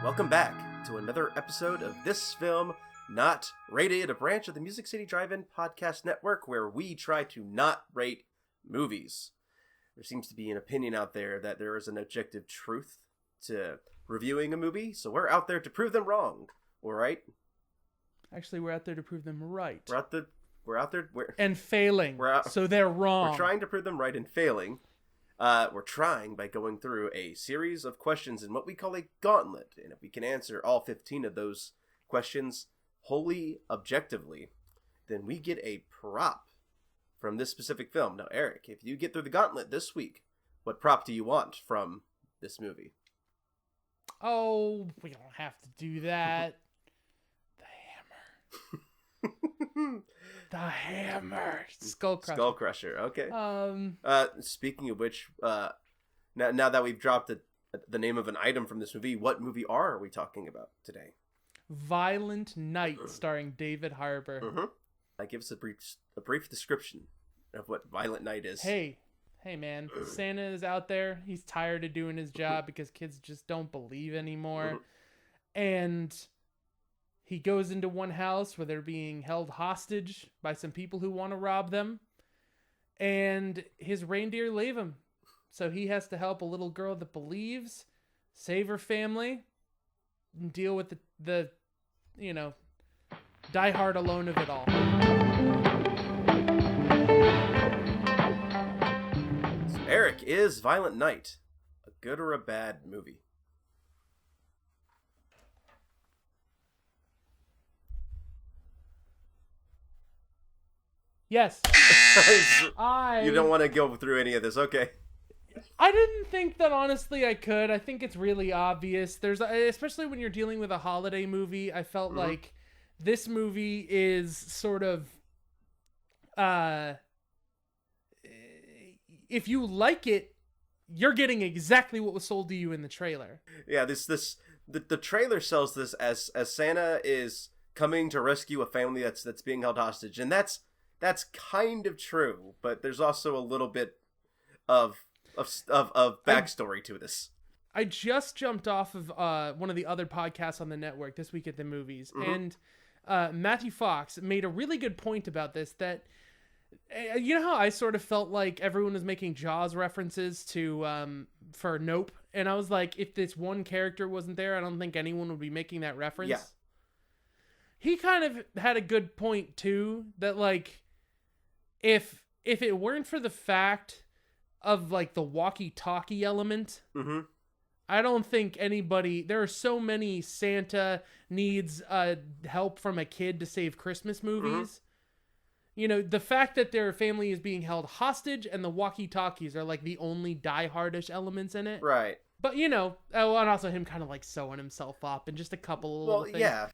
Welcome back to another episode of This Film Not Rated, a branch of the Music City Drive-In Podcast Network where we try to not rate movies. There seems to be an opinion out there that there is an objective truth to reviewing a movie, so we're out there to prove them wrong. All right? Actually, we're out there to prove them right. We're out there and failing. So they're wrong. We're trying to prove them right and failing. We're trying by going through a series of questions in what we call a gauntlet. And if we can answer all 15 of those questions wholly objectively, then we get a prop from this specific film. Now, Eric, if you get through the gauntlet this week, what prop do you want from this movie? Oh, we don't have to do that. The hammer. The hammer. Skull Crusher. Skull Crusher, okay. Speaking of which, now that we've dropped the name of an item from this movie, what movie are we talking about today? Violent Night, starring David Harbour. Mm-hmm. Give us a brief description of what Violent Night is. Hey man, Santa is out there. He's tired of doing his job because kids just don't believe anymore. And he goes into one house where they're being held hostage by some people who want to rob them. And his reindeer leave him. So he has to help a little girl that believes, save her family, and deal with the die hard alone of it all. So Eric, is Violent Night a good or a bad movie? Yes. You don't want to go through any of this, okay? I didn't think that, honestly, I could. I think it's really obvious. Especially when you're dealing with a holiday movie, I felt like this movie is sort of, if you like it, you're getting exactly what was sold to you in the trailer. Yeah, the trailer sells this as Santa is coming to rescue a family that's being held hostage, and that's kind of true, but there's also a little bit of backstory to this. I just jumped off of one of the other podcasts on the network, This Week at the Movies, and Matthew Fox made a really good point about this, that you know how I sort of felt like everyone was making Jaws references to for Nope, and I was like, if this one character wasn't there, I don't think anyone would be making that reference. Yeah. He kind of had a good point too, that like if it weren't for the fact of like the walkie-talkie element, I don't think anybody, there are so many Santa needs help from a kid to save Christmas movies. You know, the fact that their family is being held hostage and the walkie-talkies are like the only die-hardish elements in it. Right. But and also him kind of like sewing himself up and just a couple of little things. Yeah.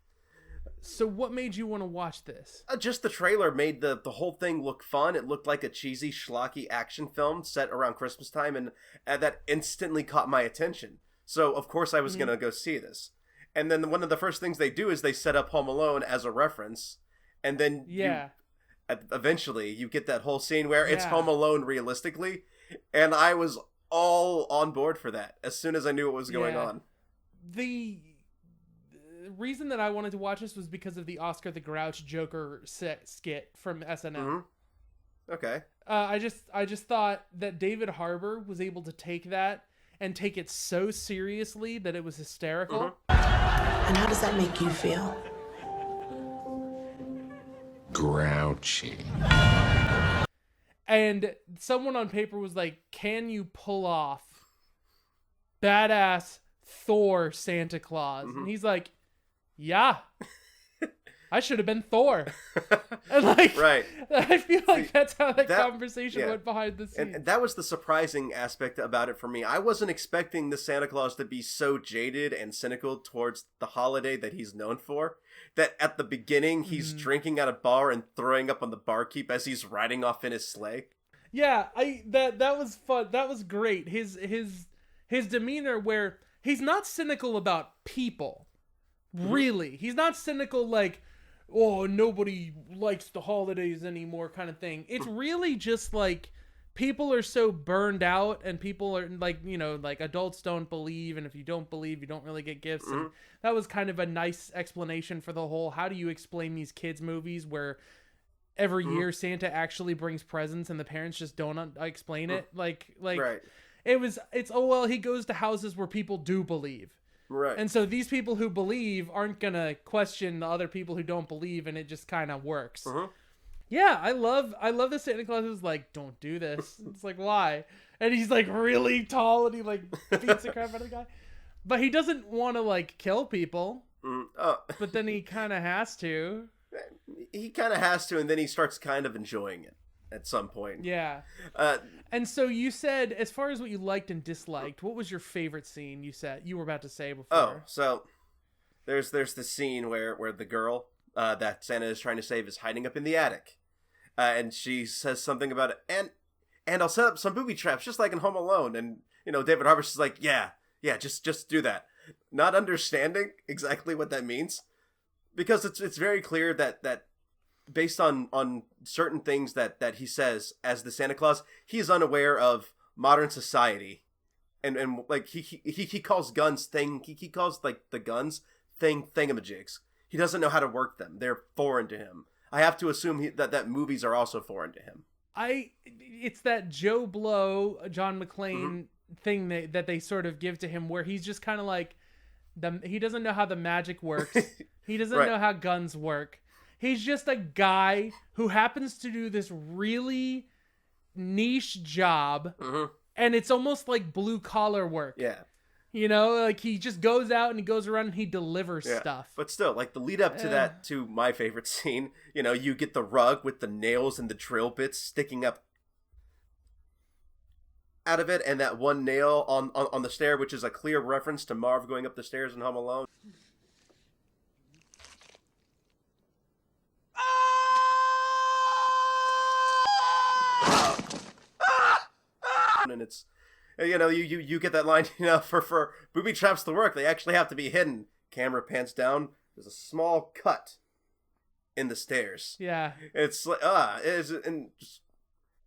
So what made you want to watch this? Just the trailer made the whole thing look fun. It looked like a cheesy, schlocky action film set around Christmas time, and that instantly caught my attention. So, of course, I was going to go see this. And then one of the first things they do is they set up Home Alone as a reference, and then eventually you get that whole scene where it's Home Alone realistically, and I was all on board for that as soon as I knew what was going on. The reason that I wanted to watch this was because of the Oscar the Grouch Joker skit from SNL. Okay. I just thought that David Harbour was able to take that and take it so seriously that it was hysterical. And how does that make you feel? Grouchy. And someone on paper was like, can you pull off badass Thor Santa Claus? And he's like, yeah, I should have been Thor. And like, right. I feel like that's how that conversation went behind the scenes. And that was the surprising aspect about it for me. I wasn't expecting the Santa Claus to be so jaded and cynical towards the holiday that he's known for, that at the beginning he's drinking at a bar and throwing up on the barkeep as he's riding off in his sleigh. Yeah, that was fun. That was great. His demeanor, where he's not cynical about people. Really, he's not cynical like, oh, nobody likes the holidays anymore kind of thing. It's really just like people are so burned out, and people are like, like adults don't believe, and if you don't believe, you don't really get gifts. And that was kind of a nice explanation for the whole, how do you explain these kids movies where every year Santa actually brings presents and the parents just don't explain it. Like right. It's oh, well, he goes to houses where people do believe. Right. And so these people who believe aren't going to question the other people who don't believe, and it just kind of works. Yeah, I love that Santa Claus is like, don't do this. It's like, why? And he's like really tall, and he like beats the crap out of the guy. But he doesn't want to like kill people. But then he kind of has to. He kind of has to, and then he starts kind of enjoying it at some point. Yeah. And so you said, as far as what you liked and disliked, what was your favorite scene you said you were about to say before? Oh, so there's the scene where the girl that Santa is trying to save is hiding up in the attic. And she says something about it, and I'll set up some booby traps just like in Home Alone. And, David Harbour's just like, yeah, just do that. Not understanding exactly what that means. Because it's very clear that based on certain things that he says as the Santa Claus, he is unaware of modern society, and like he calls guns he calls like the guns thingamajigs. He doesn't know how to work them. They're foreign to him. I have to assume that movies are also foreign to him. It's that Joe Blow, John McClane thing that they sort of give to him, where he's just kind of like, he doesn't know how the magic works. He doesn't know how guns work. He's just a guy who happens to do this really niche job, and it's almost like blue collar work. Yeah. Like he just goes out and he goes around and he delivers stuff. But still, like the lead up to to my favorite scene, you get the rug with the nails and the drill bits sticking up out of it, and that one nail on the stair, which is a clear reference to Marv going up the stairs in Home Alone. And it's, you get that line, for booby traps to work, they actually have to be hidden. Camera pans down. There's a small cut in the stairs. Yeah. It's like, and just,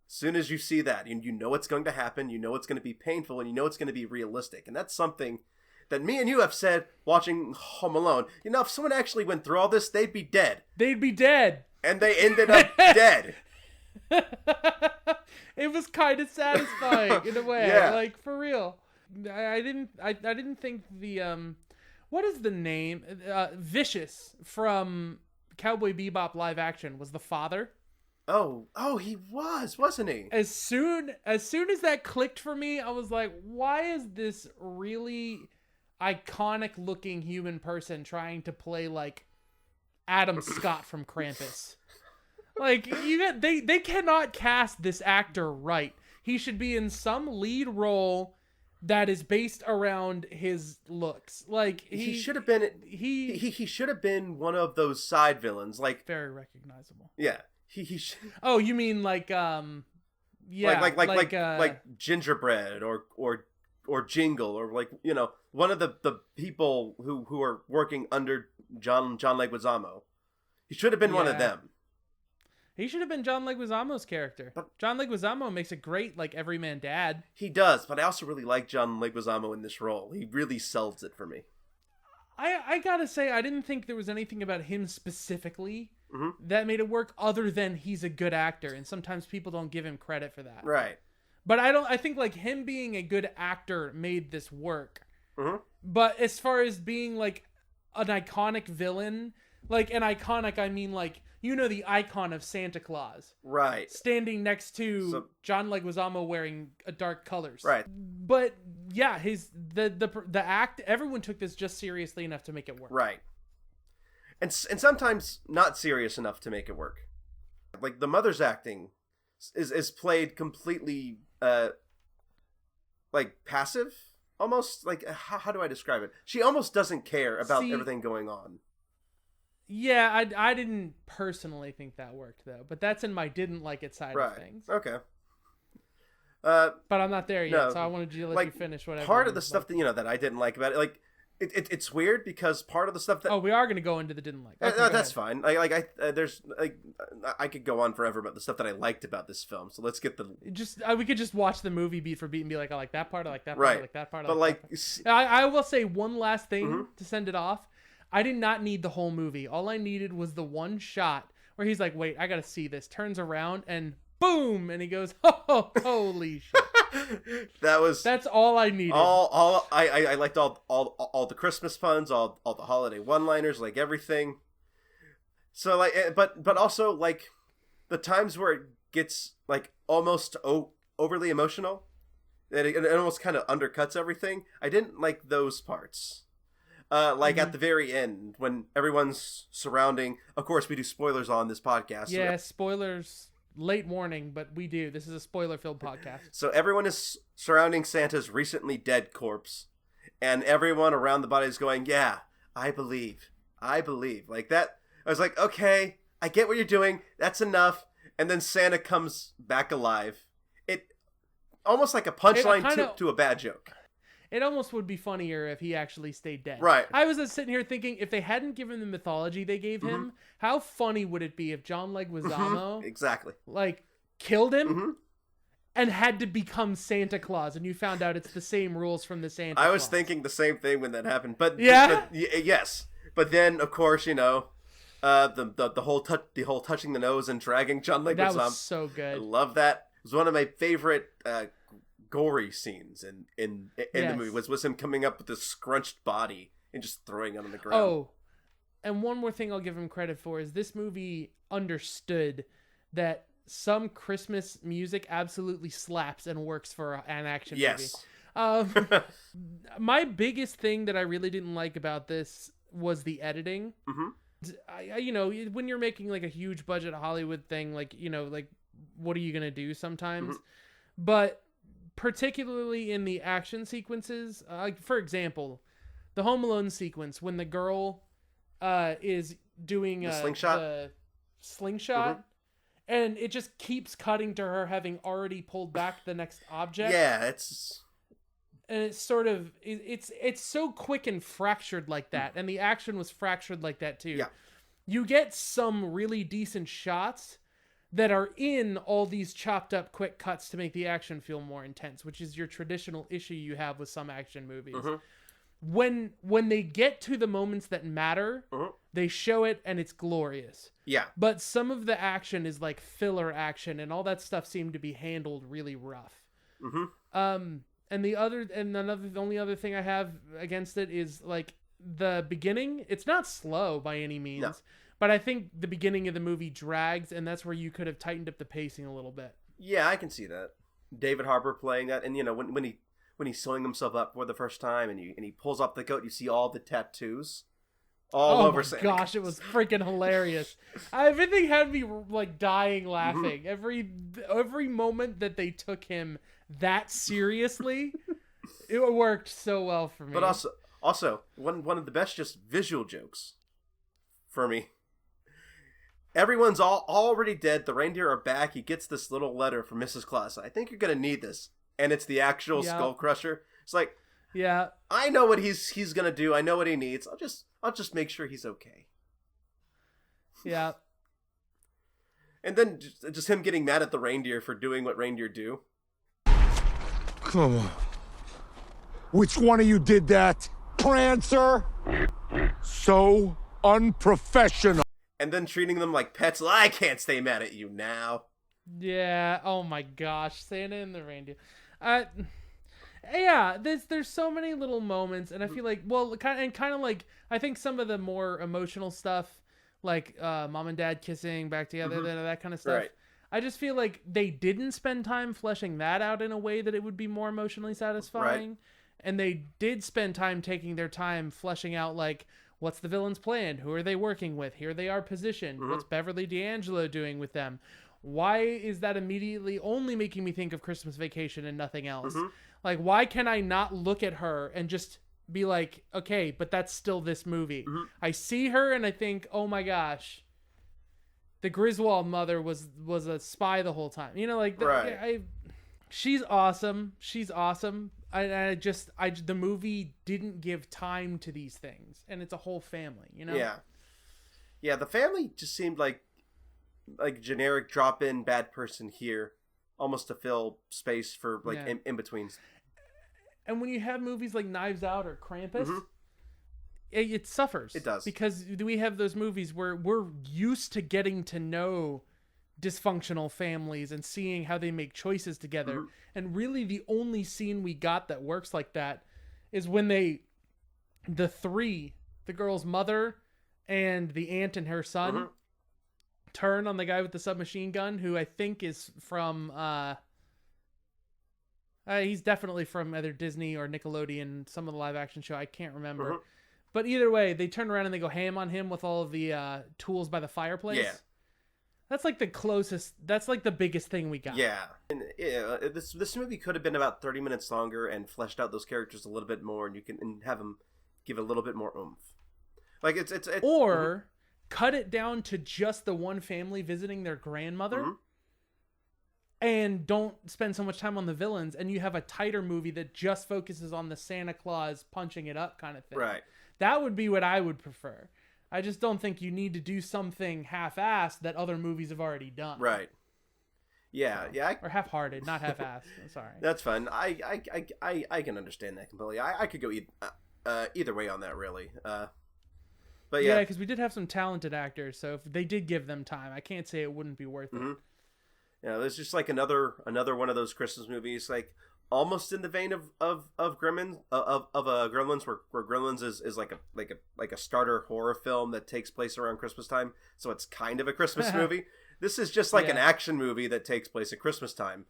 as soon as you see that, you know it's going to happen, you know it's going to be painful, and you know it's going to be realistic. And that's something that me and you have said watching Home Alone. If someone actually went through all this, they'd be dead. They'd be dead. And they ended up dead. It was kind of satisfying in a way. Yeah. Like, for real. I didn't think the what is the name? Vicious from Cowboy Bebop live action was the father. Oh, he wasn't he? As soon as that clicked for me, I was like, why is this really iconic looking human person trying to play like Adam Scott from Krampus? Like, they cannot cast this actor right. He should be in some lead role that is based around his looks. Like he should have been he should have been one of those side villains, like very recognizable. Yeah. He Oh, you mean like yeah, like Gingerbread or Jingle, or like, one of the people who are working under John Leguizamo. He should have been one of them. He should have been John Leguizamo's character. But John Leguizamo makes a great, like, everyman dad. He does, but I also really like John Leguizamo in this role. He really sells it for me. I gotta say, I didn't think there was anything about him specifically that made it work, other than he's a good actor, and sometimes people don't give him credit for that. Right. But I think, like, him being a good actor made this work. But as far as being, like, an iconic villain, like, an iconic, I mean, like, the icon of Santa Claus. Right. Standing next to John Leguizamo wearing dark colors. Right. But yeah, the act, everyone took this just seriously enough to make it work. Right. And sometimes not serious enough to make it work. Like the mother's acting is played completely like passive, almost. Like how do I describe it? She almost doesn't care about everything going on. Yeah, I didn't personally think that worked, though. But that's in my didn't like it side of things. Okay. But I'm not there yet, so I wanted you to let you finish whatever. Part of the stuff that, that I didn't like about it, like, It's weird because part of the stuff that we are going to go into the didn't like. Okay, that's fine. I could go on forever about the stuff that I liked about this film. So let's get the we could just watch the movie beat for beat and be like, I like that part, I like that part, right. I like that part. But I will say one last thing to send it off. I did not need the whole movie. All I needed was the one shot where he's like, wait, I got to see this. Turns around and boom, and he goes, oh, holy shit. That's all I needed. I liked all the Christmas puns, all the holiday one-liners, like everything. So like, but also like the times where it gets like almost overly emotional, that it almost kind of undercuts everything. I didn't like those parts. At the very end when everyone's surrounding. Of course, we do spoilers on this podcast. Yeah, spoilers. Late warning, but we do. This is a spoiler-filled podcast. So everyone is surrounding Santa's recently dead corpse, and everyone around the body is going, yeah, I believe. Like that. I was like, okay, I get what you're doing. That's enough. And then Santa comes back alive. It almost like a punchline to a bad joke. It almost would be funnier if he actually stayed dead. Right. I was just sitting here thinking, if they hadn't given the mythology they gave him, how funny would it be if John Leguizamo exactly like killed him and had to become Santa Claus, and you found out it's the same rules from the Santa Claus. I was thinking the same thing when that happened, but yes. But then, of course, the whole touching the nose and dragging John Leguizamo. That was so good. I love that. It was one of my favorite gory scenes in the movie was him coming up with this scrunched body and just throwing it on the ground. Oh, and one more thing I'll give him credit for is this movie understood that some Christmas music absolutely slaps and works for an action movie. My biggest thing that I really didn't like about this was the editing. When you're making like a huge budget Hollywood thing, like what are you gonna do sometimes? But particularly in the action sequences, for example, the Home Alone sequence when the girl is doing the slingshot, and it just keeps cutting to her having already pulled back the next object. Yeah, it's sort of it's so quick and fractured like that, and the action was fractured like that too. Yeah, you get some really decent shots that are in all these chopped up quick cuts to make the action feel more intense, which is your traditional issue you have with some action movies. When they get to the moments that matter, they show it and it's glorious. Yeah. But some of the action is like filler action, and all that stuff seemed to be handled really rough. And the only other thing I have against it is like the beginning. It's not slow by any means. No. But I think the beginning of the movie drags, and that's where you could have tightened up the pacing a little bit. Yeah, I can see that. David Harbour playing that, and when he's sewing himself up for the first time, and he pulls off the coat, you see all the tattoos all over. Oh my gosh, it was freaking hilarious! Everything had me like dying laughing. Every moment that they took him that seriously, it worked so well for me. But also one of the best just visual jokes for me. Everyone's already dead. The reindeer are back. He gets this little letter from Mrs. Claus. I think you're gonna need this, and it's the actual skull crusher. It's like, yeah, I know what he's gonna do. I know what he needs. I'll just make sure he's okay. Yeah. And then just him getting mad at the reindeer for doing what reindeer do. Come on. Which one of you did that? Prancer? So unprofessional. And then treating them like pets. I can't stay mad at you now. Yeah. Oh my gosh. Santa and the reindeer. Yeah. There's so many little moments, and I feel like, kind of like, I think some of the more emotional stuff, like mom and dad kissing back together, that kind of stuff. Right. I just feel like they didn't spend time fleshing that out in a way that it would be more emotionally satisfying. Right. And they did spend time taking their time fleshing out, like, what's the villain's plan? Who are they working with? Here they are positioned. What's Beverly D'Angelo doing with them? Why is that immediately only making me think of Christmas Vacation and nothing else? Like, why can I not look at her and just be like, okay, but that's still this movie. I see her and I think, oh my gosh, the Griswold mother was a spy the whole time. She's awesome. The movie didn't give time to these things, and it's a whole family, you know? Yeah, the family just seemed like generic drop-in bad person here, almost to fill space for in-betweens. And when you have movies like Knives Out or Krampus, it suffers. It does. Because we have those movies where we're used to getting to know dysfunctional families and seeing how they make choices together. And really the only scene we got that works like that is when the girl's mother and the aunt and her son turn on the guy with the submachine gun, who I think is from he's definitely from either Disney or Nickelodeon, some of the live action show, I can't remember. But either way, they turn around and they go ham on him with all of the tools by the fireplace. Yeah. That's like the closest, that's like the biggest thing we got. Yeah. And this movie could have been about 30 minutes longer and fleshed out those characters a little bit more, and you can have them give a little bit more oomph. Like it's or cut it down to just the one family visiting their grandmother and don't spend so much time on the villains, and you have a tighter movie that just focuses on the Santa Claus punching it up kind of thing. Right. That would be what I would prefer. I just don't think you need to do something half-assed that other movies have already done. Right. Yeah, yeah. Or half-hearted, not half-assed. I'm sorry. That's fine. I can understand that completely. I could go either way on that, really. But yeah, because we did have some talented actors, so if they did give them time, I can't say it wouldn't be worth it. Yeah, there's just like another one of those Christmas movies, like almost in the vein of Gremlins, Gremlins, where Gremlins is like a starter horror film that takes place around Christmas time, so it's kind of a Christmas movie. This is just like an action movie that takes place at Christmas time,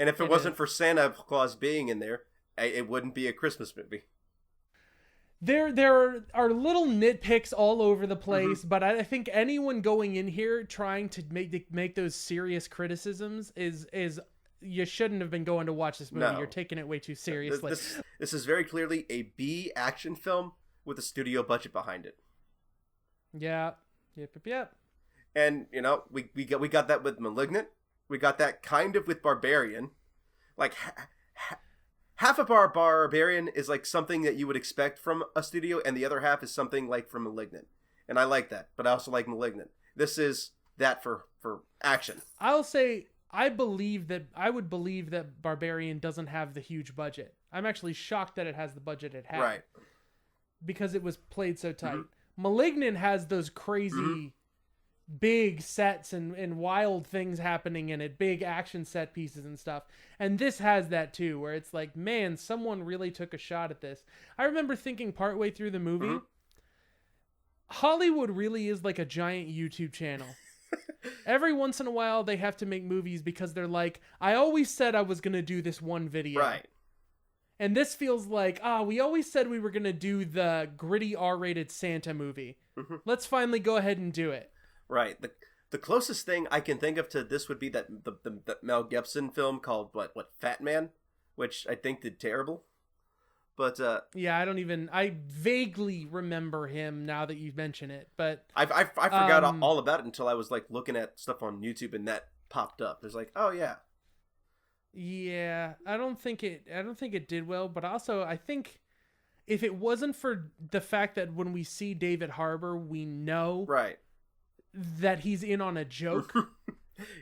and if it wasn't for Santa Claus being in there, it wouldn't be a Christmas movie. There are little nitpicks all over the place, but I think anyone going in here trying to make those serious criticisms is you shouldn't have been going to watch this movie. No. You're taking it way too seriously. This is very clearly a B action film with a studio budget behind it. Yeah. Yep. And we got that with Malignant. We got that kind of with Barbarian. Like half of our Barbarian is like something that you would expect from a studio, and the other half is something like from Malignant. And I like that, but I also like Malignant. This is that for action. I'll say I would believe that Barbarian doesn't have the huge budget. I'm actually shocked that it has the budget it had. Right. Because it was played so tight. Malignant has those crazy big sets and wild things happening in it, big action set pieces and stuff. And this has that too, where it's like, man, someone really took a shot at this. I remember thinking partway through the movie, Hollywood really is like a giant YouTube channel. Every once in a while they have to make movies because they're like, I always said I was going to do this one video. Right. And this feels like, we always said we were going to do the gritty R-rated Santa movie. Let's finally go ahead and do it. Right. The closest thing I can think of to this would be that the Mel Gibson film called what Fat Man, which I think did terrible. But yeah, I vaguely remember him now that you mention it, but I forgot all about it until I was like looking at stuff on YouTube and that popped up. There's like, oh yeah. Yeah, I don't think it did well, but also I think if it wasn't for the fact that when we see David Harbour, we know that he's in on a joke.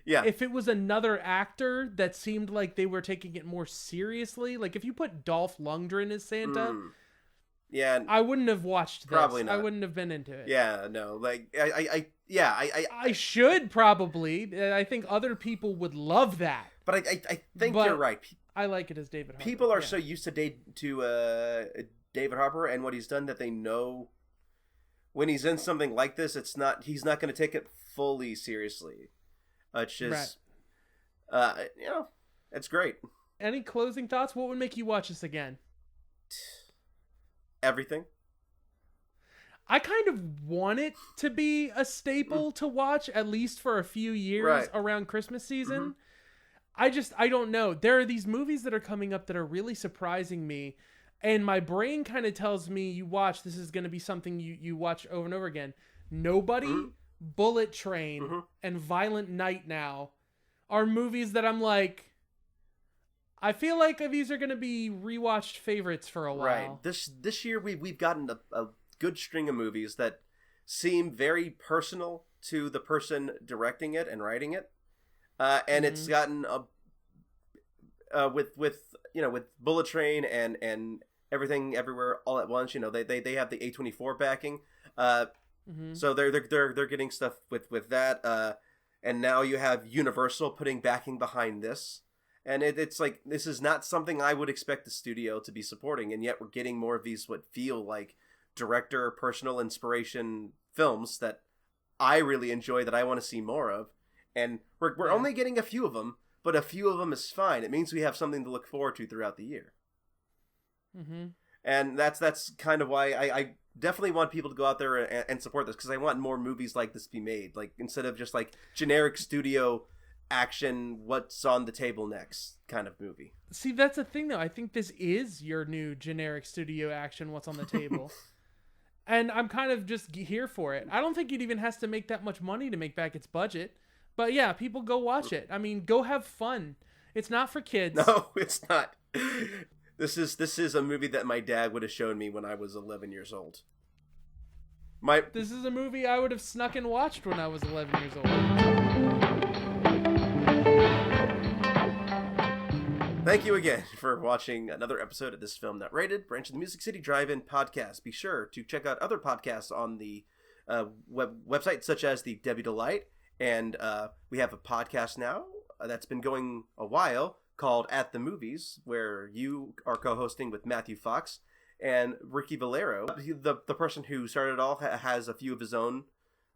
Yeah. If it was another actor that seemed like they were taking it more seriously, like if you put Dolph Lundgren as Santa, I wouldn't have watched this. Probably not. I wouldn't have been into it. Yeah, no. Like I should probably. I think other people would love that. But I think you're right. I like it as David Harbour. People are so used to David Harbour and what he's done that they know when he's in something like this, he's not going to take it fully seriously. It's just, it's great. Any closing thoughts? What would make you watch this again? Everything. I kind of want it to be a staple to watch at least for a few years around Christmas season. I don't know. There are these movies that are coming up that are really surprising me. And my brain kind of tells me, you watch, this is going to be something you watch over and over again. Nobody, Bullet Train, and Violent Night now are movies that I'm like, I feel like these are going to be rewatched favorites for a while. Right. This year we've gotten a good string of movies that seem very personal to the person directing it and writing it, and it's gotten with Bullet Train and Everything Everywhere All at Once. They have the A24 backing, so they're getting stuff with that, and now you have Universal putting backing behind this. And it's like, this is not something I would expect the studio to be supporting, and yet we're getting more of these what feel like director personal inspiration films that I really enjoy, that I want to see more of. And we're only getting a few of them, but a few of them is fine. It means we have something to look forward to throughout the year. And that's kind of why I definitely want people to go out there and support this, because I want more movies like this to be made. Like, instead of just like generic studio action, what's on the table next kind of movie. See, that's the thing though. I think this is your new generic studio action, what's on the table. And I'm kind of just here for it. I don't think it even has to make that much money to make back its budget. But yeah, people go watch it. I mean, go have fun. It's not for kids. No, it's not. This is a movie that my dad would have shown me when I was 11 years old. This is a movie I would have snuck and watched when I was 11 years old. Thank you again for watching another episode of This Film Not Rated, Branch of the Music City Drive-In podcast. Be sure to check out other podcasts on the website, such as the Debbie Delight, and we have a podcast now that's been going a while called At the Movies, where you are co-hosting with Matthew Fox and Ricky Valero. The person who started it all has a few of his own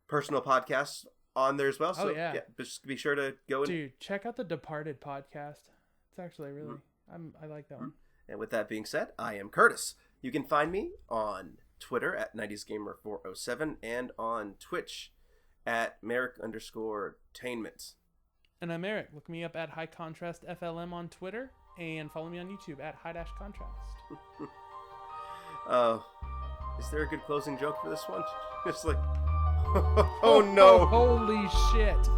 personal podcasts on there as well. So yeah, just be sure to go and... Dude, check out the Departed podcast. It's actually really... I like that one. And with that being said, I am Curtis. You can find me on Twitter at 90sgamer407 and on Twitch at Merrick_tainment. And I'm Eric. Look me up at High Contrast FLM on Twitter and follow me on YouTube at High-Contrast. Is there a good closing joke for this one? It's like, oh no. Holy shit.